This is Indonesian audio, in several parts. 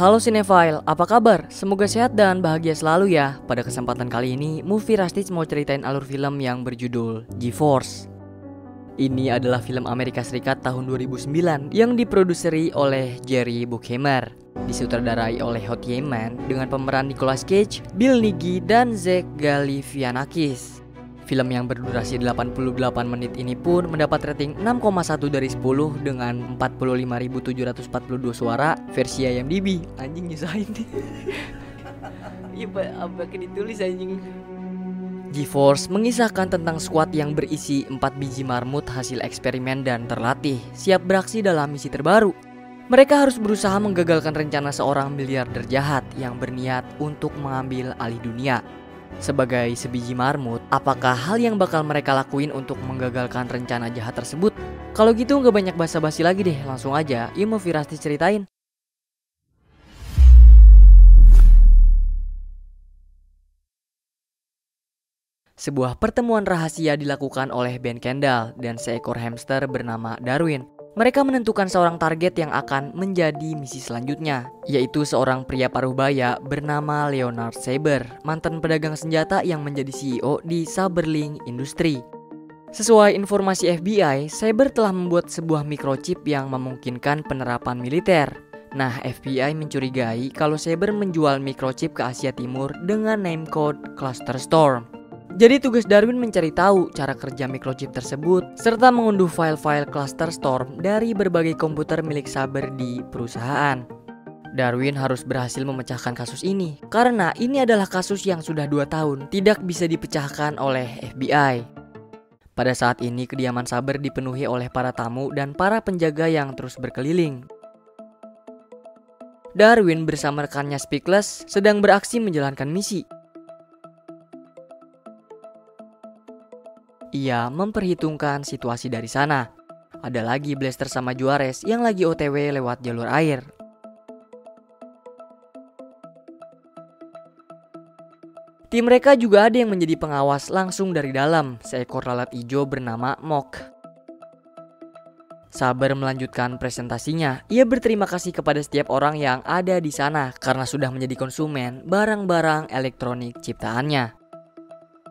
Halo Cinefile, apa kabar? Semoga sehat dan bahagia selalu ya. Pada kesempatan kali ini, Movie Rastis mau ceritain alur film yang berjudul GeForce. Ini adalah film Amerika Serikat tahun 2009 yang diproduseri oleh Jerry Bruckheimer, disutradarai oleh Howard Heyman dengan pemeran Nicolas Cage, Bill Nighy, dan Zach Galifianakis. Film yang berdurasi 88 menit ini pun mendapat rating 6,1 dari 10 dengan 45.742 suara versi IMDb. Anjing nyusahin nih. Iya apa ditulis anjing. GeForce mengisahkan tentang skuad yang berisi 4 biji marmut hasil eksperimen dan terlatih, siap beraksi dalam misi terbaru. Mereka harus berusaha menggagalkan rencana seorang miliarder jahat yang berniat untuk mengambil alih dunia. Sebagai sebiji marmut, apakah hal yang bakal mereka lakuin untuk menggagalkan rencana jahat tersebut? Kalau gitu nggak banyak basa-basi lagi deh, langsung aja yuk Movie Rastis ceritain. Sebuah pertemuan rahasia dilakukan oleh Ben Kendall dan seekor hamster bernama Darwin. Mereka menentukan seorang target yang akan menjadi misi selanjutnya, yaitu seorang pria paruh-baya bernama Leonard Saber, mantan pedagang senjata yang menjadi CEO di Saberling Industry. Sesuai informasi FBI, Saber telah membuat sebuah microchip yang memungkinkan penerapan militer. Nah, FBI mencurigai kalau Saber menjual microchip ke Asia Timur dengan name code Clusterstorm. Jadi tugas Darwin mencari tahu cara kerja microchip tersebut serta mengunduh file-file Clusterstorm dari berbagai komputer milik Saber di perusahaan. Darwin harus berhasil memecahkan kasus ini karena ini adalah kasus yang sudah 2 tahun tidak bisa dipecahkan oleh FBI. Pada saat ini kediaman Saber dipenuhi oleh para tamu dan para penjaga yang terus berkeliling. Darwin bersama rekannya Speechless sedang beraksi menjalankan misi. Ia memperhitungkan situasi dari sana. Ada lagi Blaster sama Juarez yang lagi OTW lewat jalur air. Tim mereka juga ada yang menjadi pengawas langsung dari dalam, seekor lalat hijau bernama Mock. Saber melanjutkan presentasinya. Ia berterima kasih kepada setiap orang yang ada di sana karena sudah menjadi konsumen barang-barang elektronik ciptaannya.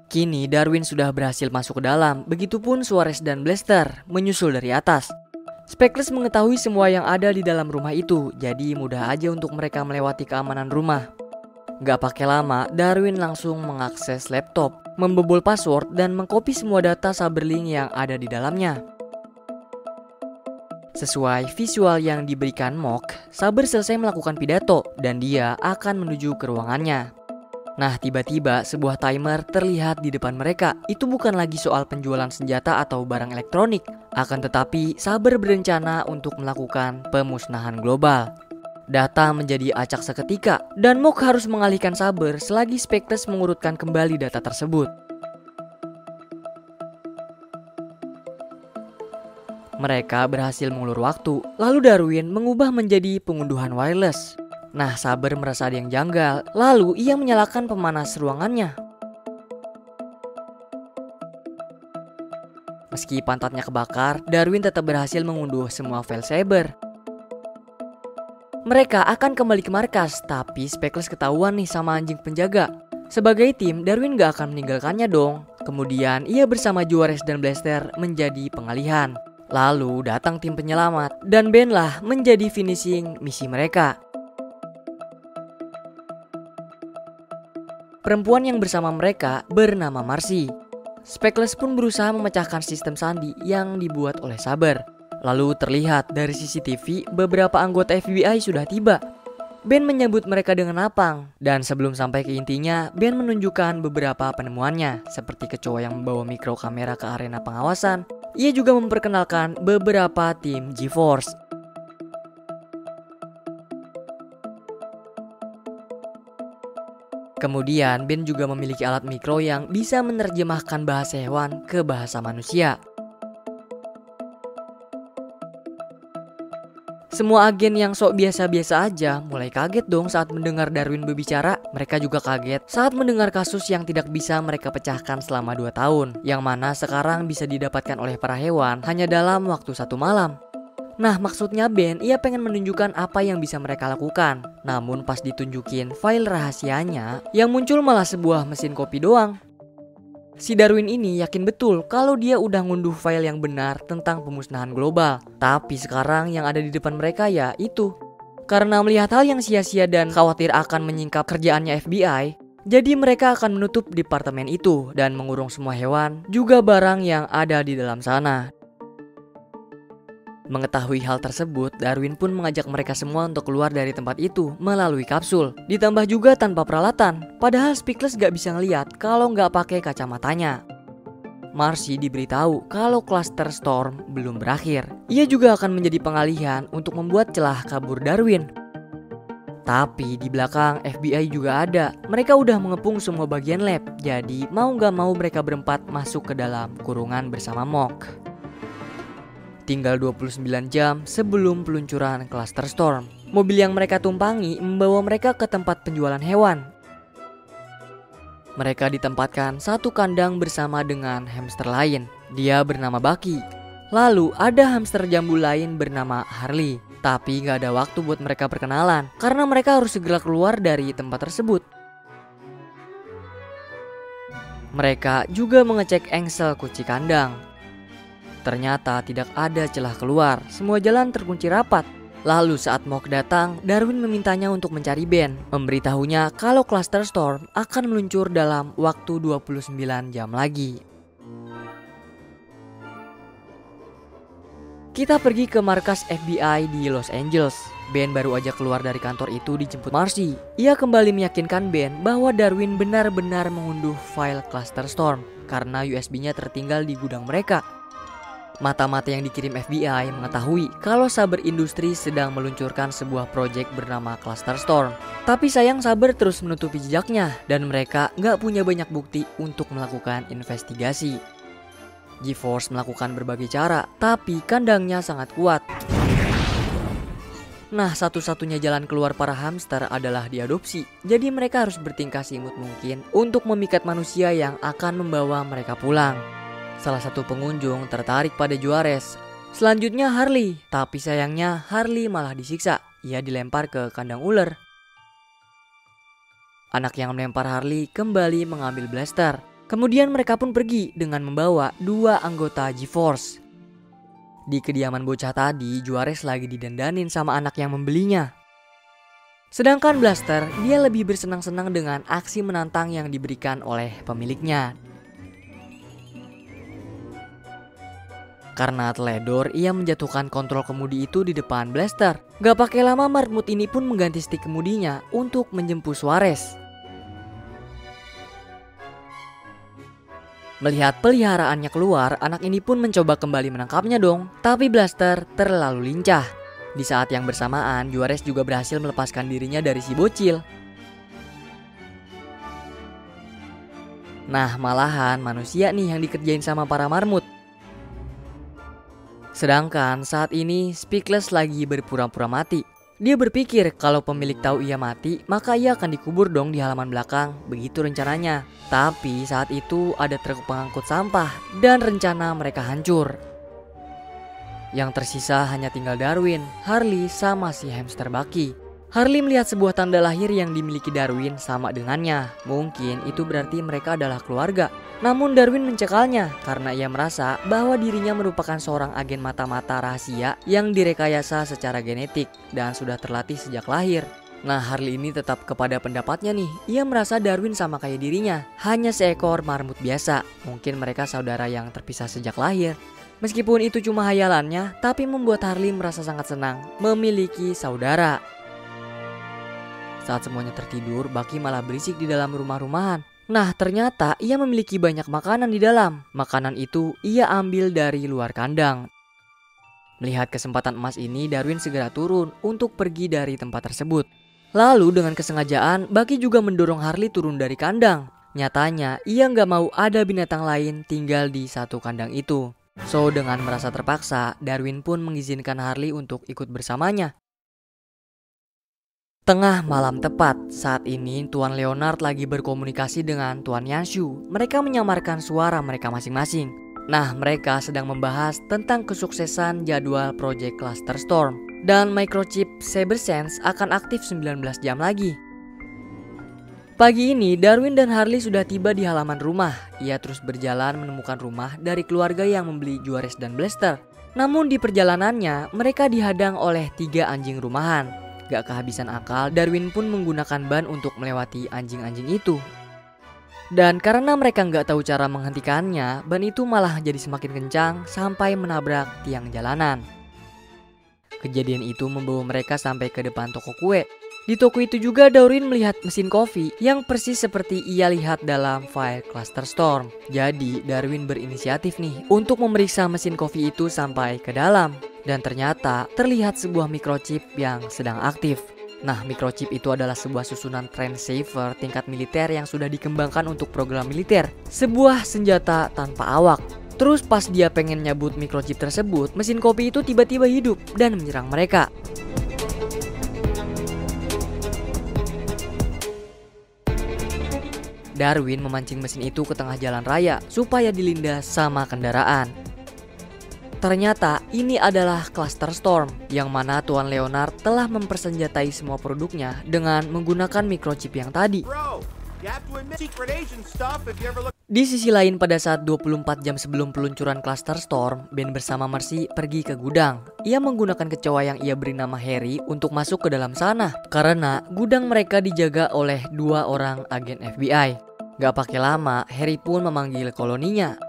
Kini Darwin sudah berhasil masuk ke dalam, begitupun Suarez dan Blaster menyusul dari atas. Speechless mengetahui semua yang ada di dalam rumah itu, jadi mudah aja untuk mereka melewati keamanan rumah. Gak pakai lama, Darwin langsung mengakses laptop, membobol password dan mengcopy semua data Saberling yang ada di dalamnya. Sesuai visual yang diberikan Mock, Saber selesai melakukan pidato dan dia akan menuju ke ruangannya. Nah, tiba-tiba sebuah timer terlihat di depan mereka. Itu bukan lagi soal penjualan senjata atau barang elektronik. Akan tetapi, Saber berencana untuk melakukan pemusnahan global. Data menjadi acak seketika, dan Mock harus mengalihkan Saber selagi Speechless mengurutkan kembali data tersebut. Mereka berhasil mengulur waktu, lalu Darwin mengubah menjadi pengunduhan wireless. Nah, Saber merasa ada yang janggal, lalu ia menyalakan pemanas ruangannya. Meski pantatnya kebakar, Darwin tetap berhasil mengunduh semua file Saber. Mereka akan kembali ke markas, tapi Speechless ketahuan nih sama anjing penjaga. Sebagai tim, Darwin gak akan meninggalkannya dong. Kemudian ia bersama Juarez dan Blaster menjadi pengalihan. Lalu datang tim penyelamat, dan Ben lah menjadi finishing misi mereka. Perempuan yang bersama mereka bernama Marcy. Speechless pun berusaha memecahkan sistem sandi yang dibuat oleh Saber. Lalu terlihat dari CCTV beberapa anggota FBI sudah tiba. Ben menyambut mereka dengan lapang. Dan sebelum sampai ke intinya, Ben menunjukkan beberapa penemuannya. Seperti kecoa yang membawa mikro kamera ke arena pengawasan. Ia juga memperkenalkan beberapa tim GeForce. Kemudian Ben juga memiliki alat mikro yang bisa menerjemahkan bahasa hewan ke bahasa manusia. Semua agen yang sok biasa-biasa aja mulai kaget dong saat mendengar Darwin berbicara. Mereka juga kaget saat mendengar kasus yang tidak bisa mereka pecahkan selama 2 tahun. Yang mana sekarang bisa didapatkan oleh para hewan hanya dalam waktu 1 malam. Nah, maksudnya Ben, ia pengen menunjukkan apa yang bisa mereka lakukan. Namun pas ditunjukin file rahasianya, yang muncul malah sebuah mesin kopi doang. Si Darwin ini yakin betul kalau dia udah ngunduh file yang benar tentang pemusnahan global. Tapi sekarang yang ada di depan mereka ya itu. Karena melihat hal yang sia-sia dan khawatir akan menyingkap kerjaannya FBI, jadi mereka akan menutup departemen itu dan mengurung semua hewan, juga barang yang ada di dalam sana. Mengetahui hal tersebut, Darwin pun mengajak mereka semua untuk keluar dari tempat itu melalui kapsul. Ditambah juga tanpa peralatan, padahal Speechless gak bisa ngeliat kalau gak pakai kacamatanya. Marcy diberitahu kalau Cluster Storm belum berakhir. Ia juga akan menjadi pengalihan untuk membuat celah kabur Darwin. Tapi di belakang FBI juga ada. Mereka udah mengepung semua bagian lab, jadi mau gak mau mereka berempat masuk ke dalam kurungan bersama Mock. Tinggal 29 jam sebelum peluncuran Cluster Storm, mobil yang mereka tumpangi membawa mereka ke tempat penjualan hewan. Mereka ditempatkan satu kandang bersama dengan hamster lain. Dia bernama Bucky. Lalu ada hamster jambul lain bernama Harley. Tapi gak ada waktu buat mereka perkenalan, karena mereka harus segera keluar dari tempat tersebut. Mereka juga mengecek engsel kunci kandang. Ternyata tidak ada celah keluar, semua jalan terkunci rapat. Lalu saat Mock datang, Darwin memintanya untuk mencari Ben, memberitahunya kalau Cluster Storm akan meluncur dalam waktu 29 jam lagi. Kita pergi ke markas FBI di Los Angeles. Ben baru aja keluar dari kantor itu dijemput Marcy. Ia kembali meyakinkan Ben bahwa Darwin benar-benar mengunduh file Cluster Storm karena USB-nya tertinggal di gudang mereka. Mata-mata yang dikirim FBI mengetahui kalau Saber Industries sedang meluncurkan sebuah proyek bernama Cluster Storm. Tapi sayang Saber terus menutupi jejaknya dan mereka nggak punya banyak bukti untuk melakukan investigasi. G-Force melakukan berbagai cara, tapi kandangnya sangat kuat. Nah, satu-satunya jalan keluar para hamster adalah diadopsi. Jadi mereka harus bertingkah seimut mungkin untuk memikat manusia yang akan membawa mereka pulang. Salah satu pengunjung tertarik pada Juarez. Selanjutnya Harley, tapi sayangnya Harley malah disiksa. Ia dilempar ke kandang ular. Anak yang melempar Harley kembali mengambil blaster. Kemudian mereka pun pergi dengan membawa 2 anggota G-Force. Di kediaman bocah tadi, Juarez lagi didandanin sama anak yang membelinya. Sedangkan Blaster, dia lebih bersenang-senang dengan aksi menantang yang diberikan oleh pemiliknya. Karena teledor, ia menjatuhkan kontrol kemudi itu di depan Blaster. Gak pakai lama, marmut ini pun mengganti stik kemudinya untuk menjemput Suarez. Melihat peliharaannya keluar, anak ini pun mencoba kembali menangkapnya dong. Tapi Blaster terlalu lincah. Di saat yang bersamaan, Juarez juga berhasil melepaskan dirinya dari si bocil. Nah, malahan manusia nih yang dikerjain sama para marmut. Sedangkan saat ini Speechless lagi berpura-pura mati. Dia berpikir kalau pemilik tahu ia mati, maka ia akan dikubur dong di halaman belakang. Begitu rencananya. Tapi saat itu ada truk pengangkut sampah dan rencana mereka hancur. Yang tersisa hanya tinggal Darwin, Harley, sama si hamster Bucky. Harley melihat sebuah tanda lahir yang dimiliki Darwin sama dengannya. Mungkin itu berarti mereka adalah keluarga. Namun Darwin mencekalnya karena ia merasa bahwa dirinya merupakan seorang agen mata-mata rahasia yang direkayasa secara genetik dan sudah terlatih sejak lahir. Nah, Harley ini tetap kepada pendapatnya nih. Ia merasa Darwin sama kayak dirinya, hanya seekor marmut biasa. Mungkin mereka saudara yang terpisah sejak lahir. Meskipun itu cuma hayalannya, tapi membuat Harley merasa sangat senang memiliki saudara. Saat semuanya tertidur, Bucky malah berisik di dalam rumah-rumahan. Nah, ternyata ia memiliki banyak makanan di dalam. Makanan itu ia ambil dari luar kandang. Melihat kesempatan emas ini, Darwin segera turun untuk pergi dari tempat tersebut. Lalu dengan kesengajaan, Bucky juga mendorong Harley turun dari kandang. Nyatanya, ia nggak mau ada binatang lain tinggal di satu kandang itu. So, dengan merasa terpaksa, Darwin pun mengizinkan Harley untuk ikut bersamanya. Tengah malam tepat, saat ini Tuan Leonard lagi berkomunikasi dengan Tuan Yanshu. Mereka menyamarkan suara mereka masing-masing. Nah, mereka sedang membahas tentang kesuksesan jadwal proyek Cluster Storm dan microchip Cybersense akan aktif 19 jam lagi. Pagi ini, Darwin dan Harley sudah tiba di halaman rumah. Ia terus berjalan menemukan rumah dari keluarga yang membeli Juarez dan Blaster. Namun di perjalanannya, mereka dihadang oleh 3 anjing rumahan. Gak kehabisan akal, Darwin pun menggunakan ban untuk melewati anjing-anjing itu. Dan karena mereka nggak tahu cara menghentikannya, ban itu malah jadi semakin kencang sampai menabrak tiang jalanan. Kejadian itu membawa mereka sampai ke depan toko kue. Di toko itu juga Darwin melihat mesin kopi yang persis seperti ia lihat dalam file Cluster Storm. Jadi Darwin berinisiatif nih untuk memeriksa mesin kopi itu sampai ke dalam. Dan ternyata terlihat sebuah microchip yang sedang aktif. Nah, microchip itu adalah sebuah susunan transceiver tingkat militer yang sudah dikembangkan untuk program militer. Sebuah senjata tanpa awak. Terus pas dia pengen nyabut microchip tersebut, mesin kopi itu tiba-tiba hidup dan menyerang mereka. Darwin memancing mesin itu ke tengah jalan raya supaya dilindas sama kendaraan. Ternyata ini adalah Cluster Storm, yang mana Tuan Leonard telah mempersenjatai semua produknya dengan menggunakan microchip yang tadi. Di sisi lain, pada saat 24 jam sebelum peluncuran Cluster Storm, Ben bersama Mercy pergi ke gudang. Ia menggunakan kecoa yang ia beri nama Harry untuk masuk ke dalam sana, karena gudang mereka dijaga oleh 2 orang agen FBI. Gak pakai lama, Harry pun memanggil koloninya.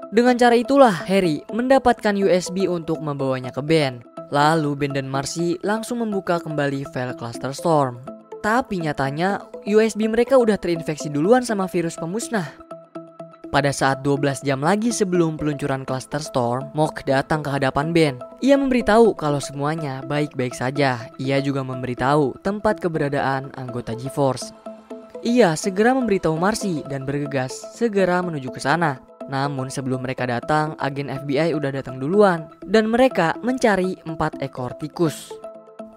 Dengan cara itulah Harry mendapatkan USB untuk membawanya ke Ben. Lalu Ben dan Mercy langsung membuka kembali file Cluster Storm. Tapi nyatanya USB mereka udah terinfeksi duluan sama virus pemusnah. Pada saat 12 jam lagi sebelum peluncuran Cluster Storm, Mock datang ke hadapan Ben. Ia memberitahu kalau semuanya baik-baik saja. Ia juga memberitahu tempat keberadaan anggota G-Force. Ia segera memberitahu Mercy dan bergegas segera menuju ke sana. Namun sebelum mereka datang, agen FBI udah datang duluan dan mereka mencari 4 ekor tikus.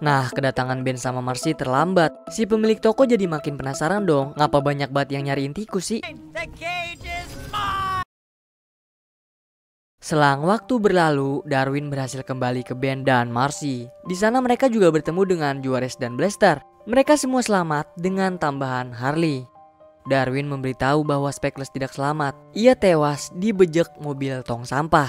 Nah, kedatangan Ben sama Mercy terlambat. Si pemilik toko jadi makin penasaran dong, ngapa banyak banget yang nyariin tikus sih? Selang waktu berlalu, Darwin berhasil kembali ke Ben dan Mercy. Di sana mereka juga bertemu dengan Juarez dan Blaster. Mereka semua selamat dengan tambahan Harley. Darwin memberitahu bahwa Speckles tidak selamat. Ia tewas dibejek mobil tong sampah.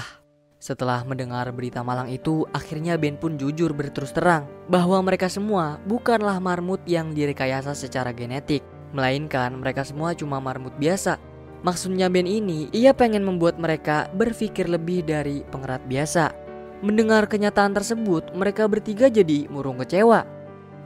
Setelah mendengar berita malang itu, akhirnya Ben pun jujur berterus terang bahwa mereka semua bukanlah marmut yang direkayasa secara genetik, melainkan mereka semua cuma marmut biasa. Maksudnya Ben ini, ia pengen membuat mereka berpikir lebih dari pengerat biasa. Mendengar kenyataan tersebut, mereka bertiga jadi murung kecewa.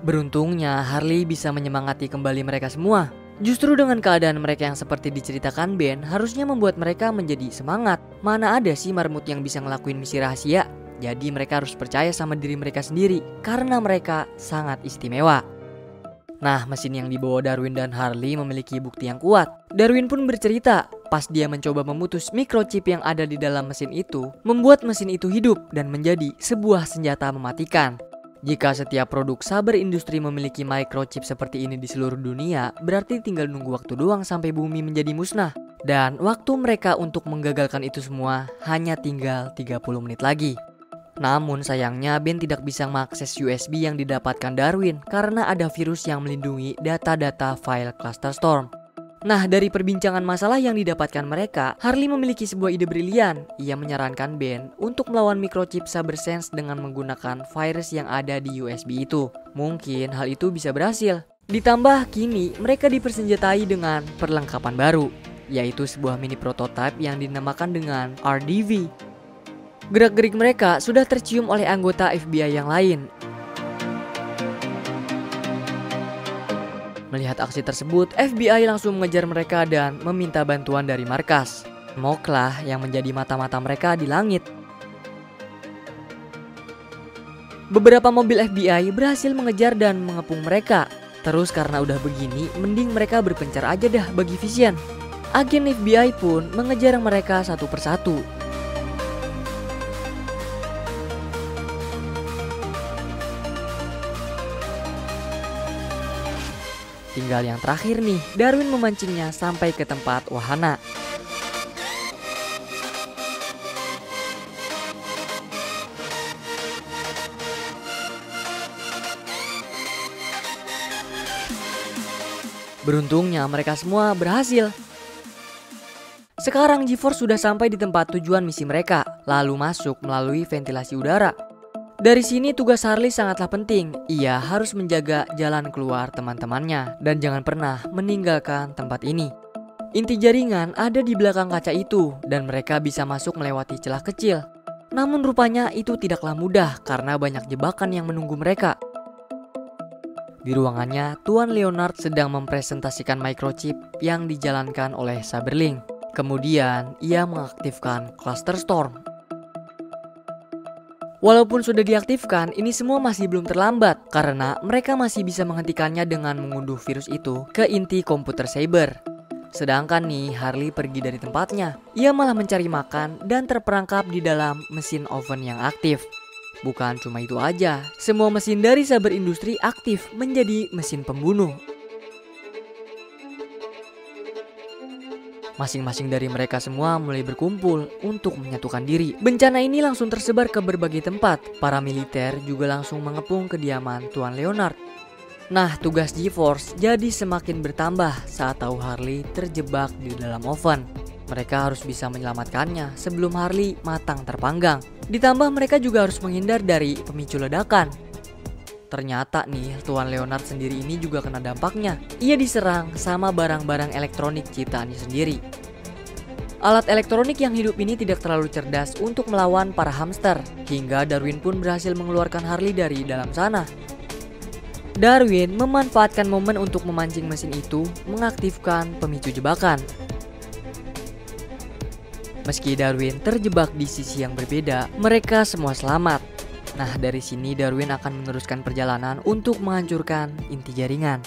Beruntungnya Harley bisa menyemangati kembali mereka semua. Justru dengan keadaan mereka yang seperti diceritakan Ben, harusnya membuat mereka menjadi semangat. Mana ada sih marmut yang bisa ngelakuin misi rahasia? Jadi mereka harus percaya sama diri mereka sendiri, karena mereka sangat istimewa. Nah, mesin yang dibawa Darwin dan Harley memiliki bukti yang kuat. Darwin pun bercerita, pas dia mencoba memutus microchip yang ada di dalam mesin itu, membuat mesin itu hidup dan menjadi sebuah senjata mematikan. Jika setiap produk saber industri memiliki microchip seperti ini di seluruh dunia, berarti tinggal nunggu waktu doang sampai bumi menjadi musnah. Dan waktu mereka untuk menggagalkan itu semua hanya tinggal 30 menit lagi. Namun sayangnya Ben tidak bisa mengakses USB yang didapatkan Darwin karena ada virus yang melindungi data-data file Cluster Storm. Nah, dari perbincangan masalah yang didapatkan mereka, Harley memiliki sebuah ide brilian. Ia menyarankan Ben untuk melawan microchip Cybersense dengan menggunakan virus yang ada di USB itu. Mungkin hal itu bisa berhasil. Ditambah kini mereka dipersenjatai dengan perlengkapan baru, yaitu sebuah mini prototipe yang dinamakan dengan RDV. Gerak-gerik mereka sudah tercium oleh anggota FBI yang lain. Melihat aksi tersebut, FBI langsung mengejar mereka dan meminta bantuan dari markas. Mock lah yang menjadi mata-mata mereka di langit. Beberapa mobil FBI berhasil mengejar dan mengepung mereka. Terus karena udah begini, mending mereka berpencar aja dah bagi Vision. Agen FBI pun mengejar mereka satu persatu. Tinggal yang terakhir nih, Darwin memancingnya sampai ke tempat wahana. Beruntungnya mereka semua berhasil. Sekarang G-Force sudah sampai di tempat tujuan misi mereka, lalu masuk melalui ventilasi udara. Dari sini tugas Harley sangatlah penting. Ia harus menjaga jalan keluar teman-temannya dan jangan pernah meninggalkan tempat ini. Inti jaringan ada di belakang kaca itu dan mereka bisa masuk melewati celah kecil. Namun rupanya itu tidaklah mudah karena banyak jebakan yang menunggu mereka. Di ruangannya, Tuan Leonard sedang mempresentasikan microchip yang dijalankan oleh Saberling. Kemudian, ia mengaktifkan Cluster Storm. Walaupun sudah diaktifkan, ini semua masih belum terlambat karena mereka masih bisa menghentikannya dengan mengunduh virus itu ke inti komputer Saber. Sedangkan nih, Harley pergi dari tempatnya. Ia malah mencari makan dan terperangkap di dalam mesin oven yang aktif. Bukan cuma itu aja, semua mesin dari Saber Industri aktif menjadi mesin pembunuh. Masing-masing dari mereka semua mulai berkumpul untuk menyatukan diri. Bencana ini langsung tersebar ke berbagai tempat. Para militer juga langsung mengepung kediaman Tuan Leonard. Nah, tugas G-Force jadi semakin bertambah saat tahu Harley terjebak di dalam oven. Mereka harus bisa menyelamatkannya sebelum Harley matang terpanggang. Ditambah mereka juga harus menghindar dari pemicu ledakan. Ternyata nih, Tuan Leonard sendiri ini juga kena dampaknya. Ia diserang sama barang-barang elektronik ciptaannya sendiri. Alat elektronik yang hidup ini tidak terlalu cerdas untuk melawan para hamster. Hingga Darwin pun berhasil mengeluarkan Harley dari dalam sana. Darwin memanfaatkan momen untuk memancing mesin itu, mengaktifkan pemicu jebakan. Meski Darwin terjebak di sisi yang berbeda, mereka semua selamat. Nah, dari sini Darwin akan meneruskan perjalanan untuk menghancurkan inti jaringan.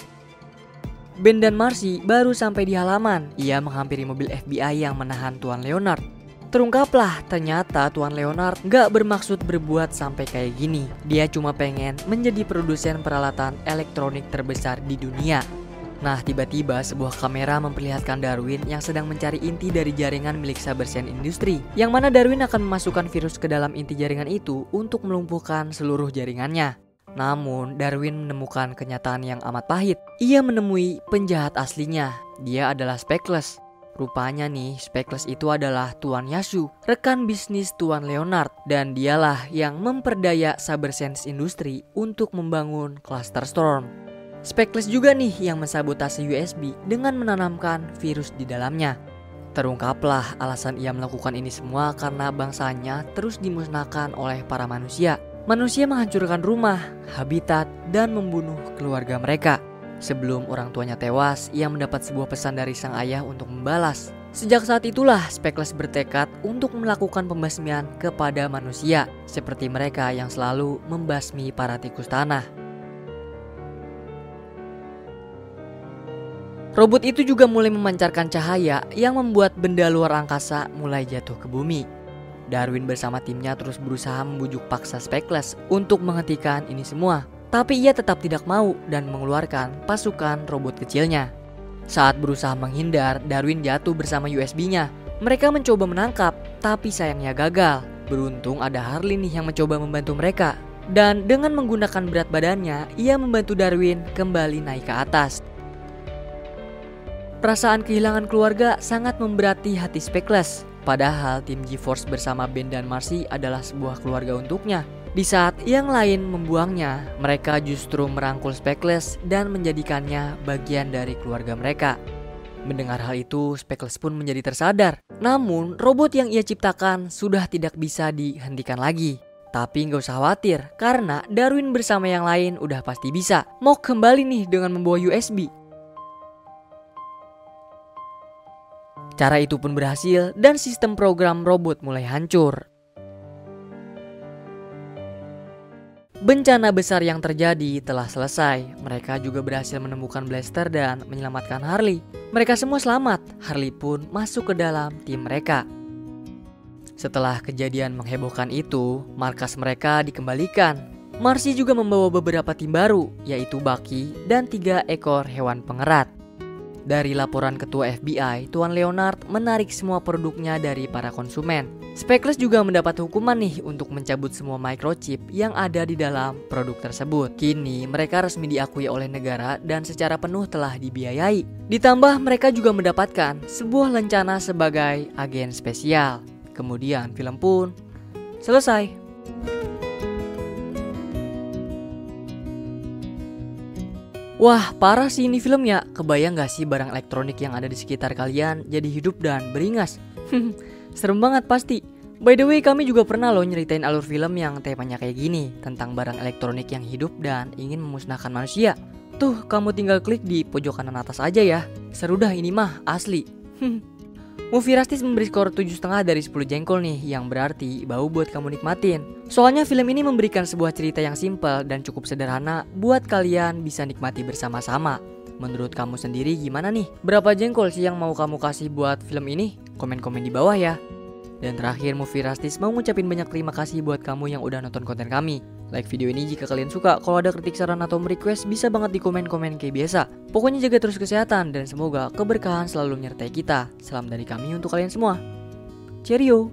Ben dan Marcy baru sampai di halaman. Ia menghampiri mobil FBI yang menahan Tuan Leonard. Terungkaplah, ternyata Tuan Leonard gak bermaksud berbuat sampai kayak gini. Dia cuma pengen menjadi produsen peralatan elektronik terbesar di dunia. Nah, tiba-tiba sebuah kamera memperlihatkan Darwin yang sedang mencari inti dari jaringan milik Sabersen Industri, yang mana Darwin akan memasukkan virus ke dalam inti jaringan itu untuk melumpuhkan seluruh jaringannya. Namun, Darwin menemukan kenyataan yang amat pahit. Ia menemui penjahat aslinya. Dia adalah Speckles. Rupanya nih, Speckles itu adalah Tuan Yasu, rekan bisnis Tuan Leonard, dan dialah yang memperdaya Sabersen Industri untuk membangun Cluster Storm. Speckles juga nih yang mensabotase USB dengan menanamkan virus di dalamnya. Terungkaplah alasan ia melakukan ini semua karena bangsanya terus dimusnahkan oleh para manusia. Manusia menghancurkan rumah, habitat, dan membunuh keluarga mereka. Sebelum orang tuanya tewas, ia mendapat sebuah pesan dari sang ayah untuk membalas. Sejak saat itulah Speckles bertekad untuk melakukan pembasmian kepada manusia, seperti mereka yang selalu membasmi para tikus tanah. Robot itu juga mulai memancarkan cahaya yang membuat benda luar angkasa mulai jatuh ke bumi. Darwin bersama timnya terus berusaha membujuk paksa Speckles untuk menghentikan ini semua. Tapi ia tetap tidak mau dan mengeluarkan pasukan robot kecilnya. Saat berusaha menghindar, Darwin jatuh bersama USB-nya. Mereka mencoba menangkap, tapi sayangnya gagal. Beruntung ada Harley nih yang mencoba membantu mereka. Dan dengan menggunakan berat badannya, ia membantu Darwin kembali naik ke atas. Perasaan kehilangan keluarga sangat memberati hati Speckles. Padahal tim G-Force bersama Ben dan Marcy adalah sebuah keluarga untuknya. Di saat yang lain membuangnya, mereka justru merangkul Speckles dan menjadikannya bagian dari keluarga mereka. Mendengar hal itu, Speckles pun menjadi tersadar. Namun, robot yang ia ciptakan sudah tidak bisa dihentikan lagi. Tapi nggak usah khawatir, karena Darwin bersama yang lain udah pasti bisa. Mau kembali nih dengan membawa USB. Cara itu pun berhasil dan sistem program robot mulai hancur. Bencana besar yang terjadi telah selesai. Mereka juga berhasil menemukan Blaster dan menyelamatkan Harley. Mereka semua selamat. Harley pun masuk ke dalam tim mereka. Setelah kejadian menghebohkan itu, markas mereka dikembalikan. Marcy juga membawa beberapa tim baru, yaitu Bucky dan 3 ekor hewan pengerat. Dari laporan ketua FBI, Tuan Leonard menarik semua produknya dari para konsumen. Speckles juga mendapat hukuman nih untuk mencabut semua microchip yang ada di dalam produk tersebut. Kini mereka resmi diakui oleh negara dan secara penuh telah dibiayai. Ditambah mereka juga mendapatkan sebuah lencana sebagai agen spesial. Kemudian film pun selesai. Wah, parah sih ini filmnya. Kebayang gak sih barang elektronik yang ada di sekitar kalian jadi hidup dan beringas? Serem banget pasti. By the way, kami juga pernah loh nyeritain alur film yang temanya kayak gini, tentang barang elektronik yang hidup dan ingin memusnahkan manusia. Tuh, kamu tinggal klik di pojok kanan atas aja ya. Seru dah ini mah, asli. Movie Rastis memberi skor 7,5 dari 10 jengkol nih, yang berarti bau buat kamu nikmatin. Soalnya film ini memberikan sebuah cerita yang simpel dan cukup sederhana buat kalian bisa nikmati bersama-sama. Menurut kamu sendiri gimana nih? Berapa jengkol sih yang mau kamu kasih buat film ini? Komen-komen di bawah ya. Dan terakhir, Movie Rastis mau ngucapin banyak terima kasih buat kamu yang udah nonton konten kami. Like video ini jika kalian suka. Kalau ada kritik, saran, atau request bisa banget di komen-komen kayak biasa. Pokoknya jaga terus kesehatan dan semoga keberkahan selalu menyertai kita. Salam dari kami untuk kalian semua. Cheerio.